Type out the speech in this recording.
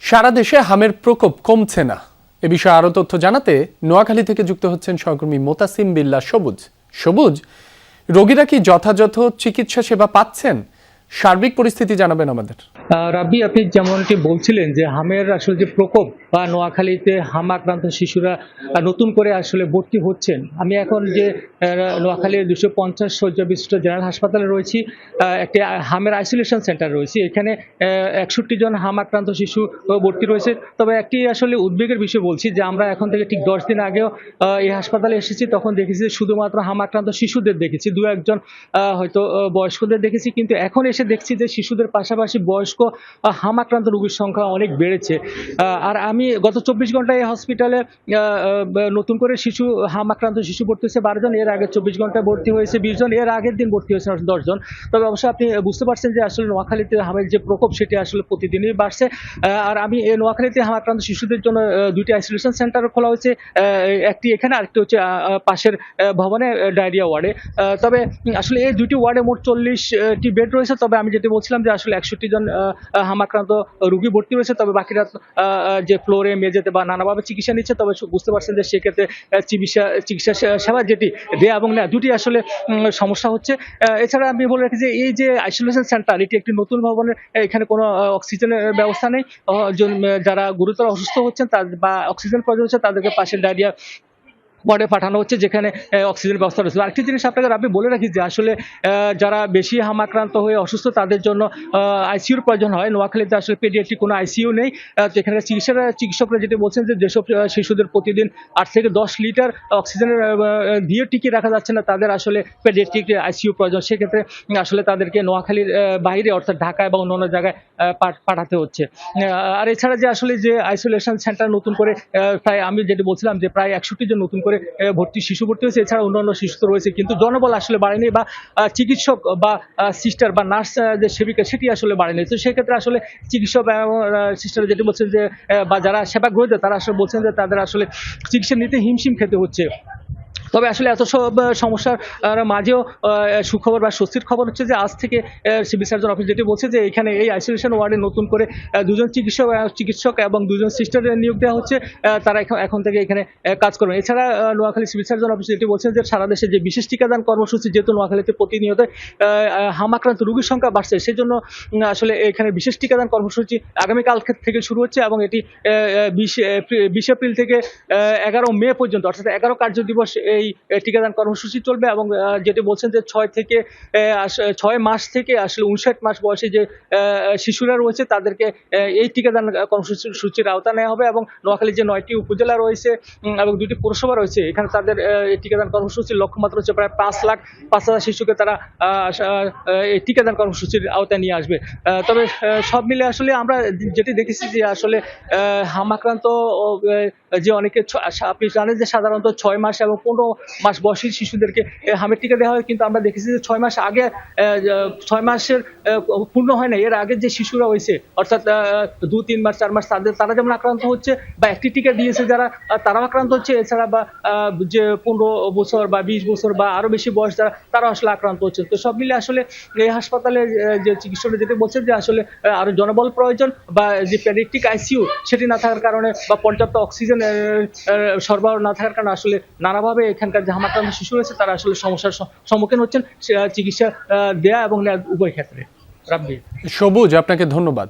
সারা দেশে হামের প্রকোপ কমছে না। এ বিষয়ে আরো তথ্য জানাতে নোয়াখালী থেকে যুক্ত হচ্ছেন সহকর্মী মোতাসিম বিল্লাহ সবুজ। সবুজ, রোগীরা কি যথাযথ চিকিৎসা সেবা পাচ্ছেন? সার্বিক পরিস্থিতি জানাবেন আমাদের। রাব্বি, আপনি যেমনটি বলছিলেন যে হামের আসলে যে প্রকোপ বা নোয়াখালীতে হাম আক্রান্ত শিশুরা নতুন করে আসলে ভর্তি হচ্ছেন। আমি এখন যে নোয়াখালীর 250 শয্যা বিশিষ্ট জেনারেল হাসপাতালে রয়েছি, একটি হামের আইসোলেশন সেন্টার রয়েছে। এখানে 61 জন হাম আক্রান্ত শিশু ভর্তি রয়েছে। তবে একটি আসলে উদ্বেগের বিষয় বলছি যে আমরা এখন থেকে ঠিক 10 দিন আগেও এই হাসপাতালে এসেছি, তখন দেখেছি শুধুমাত্র হাম আক্রান্ত শিশুদের দেখেছি, দু একজন হয়তো বয়স্কদের দেখেছি, কিন্তু এখন এসে দেখছি যে শিশুদের পাশাপাশি বয়স্ক হাম আক্রান্ত রোগীর সংখ্যা অনেক বেড়েছে। আর আমি গত 24 ঘন্টায় এই হসপিটালে নতুন করে হাম আক্রান্ত শিশু ভর্তি হয়েছে 12 জন, এর আগে 24 ঘন্টায় ভর্তি হয়েছে 20 জন, এর আগের দিন ভর্তি হয়েছে 10 জন। তবে অবশ্যই আপনি বুঝতে পারছেন যে আসলে নোয়াখালীতে হামের যে প্রকোপ সেটি আসলে প্রতিদিনই বাড়ছে। আর আমি এই নোয়াখালীতে হাম আক্রান্ত শিশুদের জন্য দুইটি আইসোলেশন সেন্টার খোলা হয়েছে, একটি এখানে, আরেকটি হচ্ছে পাশের ভবনে ডায়রিয়া ওয়ার্ডে। তবে আসলে এই দুইটি ওয়ার্ডে মোট 40টি বেড রয়েছে। তবে আমি যেটি বলছিলাম যে আসলে 61 জন হাম আক্রান্ত রোগী ভর্তি রয়েছে। তবে বাকিরা যে ফ্লোরে মেঝেতে বা নানাভাবে চিকিৎসা নিচ্ছে। তবে বুঝতে পারছেন যে সেক্ষেত্রে চিকিৎসা সেবা যেটি দেয়া এবং নেয়া দুটি আসলে সমস্যা হচ্ছে। এছাড়া আমি বলে রাখি যে এই যে আইসোলেশন সেন্টার, এটি একটি নতুন ভবনের, এখানে কোনো অক্সিজেনের ব্যবস্থা নেই। যারা গুরুতর অসুস্থ হচ্ছেন বা অক্সিজেন প্রয়োজন হচ্ছে তাদেরকে পাশের ডায়রিয়া ওয়ার্ডে পাঠানো হচ্ছে, যেখানে অক্সিজেন ব্যবস্থা রয়েছে। আরেকটি জিনিস আপনাকে আমি বলে রাখি যে আসলে যারা বেশি হাম আক্রান্ত হয়ে অসুস্থ তাদের জন্য আইসিইউর প্রয়োজন হয়। নোয়াখালীতে আসলে পেডিয়াট্রিক কোনো আইসিইউ নেই। এখানে চিকিৎসকরা যেটি বলছেন যে যেসব শিশুদের প্রতিদিন 8 থেকে 10 লিটার অক্সিজেনের দিয়ে টিকিয়ে রাখা যাচ্ছে না, তাদের আসলে পেডিয়াট্রিক আইসিইউ প্রয়োজন। সেক্ষেত্রে আসলে তাদেরকে নোয়াখালীর বাইরে, অর্থাৎ ঢাকা এবং অন্যান্য জায়গায় পাঠাতে হচ্ছে। আর এছাড়া যে আসলে যে আইসোলেশন সেন্টার নতুন করে প্রায়, আমি যেটি বলছিলাম যে প্রায় 61 জন নতুন করে শিশু ভর্তি হয়েছে। এছাড়া অন্যান্য শিশু তো রয়েছে, কিন্তু জনবল আসলে বাড়েনি, বা চিকিৎসক বা সিস্টার বা নার্স যে সেবিকা সেটি আসলে বাড়েনি। তো সেক্ষেত্রে আসলে চিকিৎসক এবং সিস্টার যেটি বলছেন যে বা যারা সেবা গ্রহীতা তারা আসলে বলছেন যে তাদের আসলে চিকিৎসা নিতে হিমশিম খেতে হচ্ছে। তবে আসলে এত সব সমস্যার মাঝেও সুখবর বা স্বস্তির খবর হচ্ছে যে আজ থেকে সিভিল সার্জন অফিস যেটি বলছে যে এখানে এই আইসোলেশন ওয়ার্ডে নতুন করে 2 জন চিকিৎসক এবং 2 জন সিস্টারের নিয়োগ দেওয়া হচ্ছে। তারা এখন থেকে এখানে কাজ করবেন। এছাড়া নোয়াখালী সিভিল সার্জন অফিস যেটি বলছেন যে সারা দেশে যে বিশেষ টিকাদান কর্মসূচি, যেহেতু নোয়াখালীতে প্রতিনিয়ত হাম আক্রান্ত রোগীর সংখ্যা বাড়ছে, সেই জন্য আসলে এখানে বিশেষ টিকাদান কর্মসূচি আগামীকাল থেকে শুরু হচ্ছে এবং এটি 20 এপ্রিল থেকে 11 মে পর্যন্ত, অর্থাৎ 11 কার্য দিবস এই টিকাদান কর্মসূচি চলবে। এবং যেটি বলছেন যে 6 মাস থেকে আসলে 59 মাস বয়সী যে শিশুরা রয়েছে তাদেরকে এই টিকাদান কর্মসূচির আওতা নেওয়া হবে। এবং নোয়াখালীর যে 9টি উপজেলা রয়েছে এবং 2টি পৌরসভা রয়েছে, এখানে তাদের এই টিকাদান কর্মসূচির লক্ষ্যমাত্রা হচ্ছে প্রায় 5,05,000 শিশুকে তারা এই টিকাদান কর্মসূচির আওতায় নিয়ে আসবে। তবে সব মিলে আসলে আমরা যেটি দেখেছি যে আসলে হাম আক্রান্ত যে অনেকে, আপনি জানেন যে সাধারণত 6 মাস এবং 15 মাস বয়সী শিশুদেরকে হামের টিকা দেওয়া হয়, কিন্তু আমরা দেখেছি যে 6 মাস আগে 6 মাসের পূর্ণ হয় না, এর আগে যে শিশুরা হয়েছে, অর্থাৎ 2-3 মাস 4 মাস, তারা যেমন আক্রান্ত হচ্ছে বা একটি টিকা দিয়েছে যারা, তারাও আক্রান্ত হচ্ছে। এছাড়া বা যে 15 বছর বা 20 বছর বা আরো বেশি বয়স যারা, তারাও আসলে আক্রান্ত হচ্ছে। তো সব মিলে আসলে এই হাসপাতালে যে চিকিৎসকরা যেটা বলছেন যে আসলে আরো জনবল প্রয়োজন, বা যে পেডিয়াট্রিক আইসিইউ সেটি না থাকার কারণে বা পর্যাপ্ত অক্সিজেন সরবরাহ না থাকার কারণে আসলে নানাভাবে এখানকার যে হাম আক্রান্ত শিশু রয়েছে তারা আসলে সমস্যার সম্মুখীন হচ্ছেন চিকিৎসা দেয়া এবং নেওয়ার উভয় ক্ষেত্রে। রাব্বি, সবুজ, আপনাকে ধন্যবাদ।